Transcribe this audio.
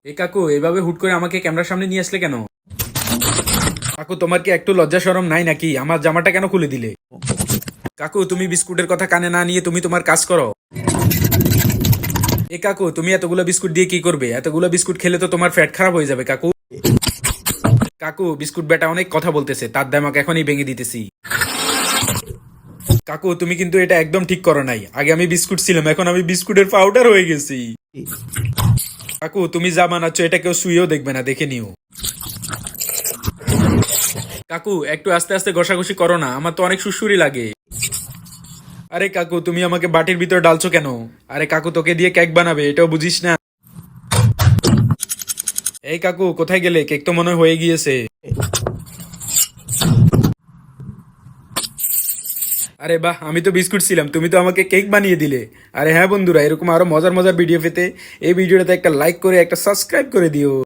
এ কাকু এভাবে হুট করে আমাকে ক্যামেরার সামনে নিয়ে আসলে কেন? কাকু তোমার কি একটু লজ্জা শরম নাই নাকি? আমার জামাটা কেন খুলে দিলে? কাকু তুমি বিস্কুটের কথা কানে না নিয়ে তুমি তোমার কাজ করো। এ কাকু তুমি এতগুলো বিস্কুট দিয়ে কি করবে? এতগুলো বিস্কুট খেলে তো তোমার ফ্যাট খারাপ হয়ে যাবে কাকু। কাকু বিস্কুট বেটা অনেক কথা বলতেছে, তার দাম এখনই ভেঙে দিতেছি। কাকু তুমি কিন্তু এটা একদম ঠিক করো নাই। আগে আমি বিস্কুট ছিলাম, এখন আমি বিস্কুটের পাউডার হয়ে গেছি। কাকু তুমি যা বানাচ্ছ এটা কেউ শুয়েও দেখবে না, দেখে নিও। কাকু একটু আস্তে আস্তে ঘষাঘষি করো না, আমার তো অনেক সুড়সুড়ি লাগে। আরে কাকু তুমি আমাকে বাটির ভিতর ডালছো কেন? আরে কাকু তোকে দিয়ে কেক বানাবে, এটাও বুঝিস না? এই কাকু কোথায় গেলে? কেক তো মনে হয় হয়ে গিয়েছে। আরে বাহ, আমি তো বিস্কুট ছিলাম, তুমি তো আমাকে কেক বানিয়ে দিলে। আরে হ্যাঁ বন্ধুরা, এরকম আরো মজার মজার ভিডিও পেতে এই ভিডিওটাতে একটা লাইক করে একটা সাবস্ক্রাইব করে দিও।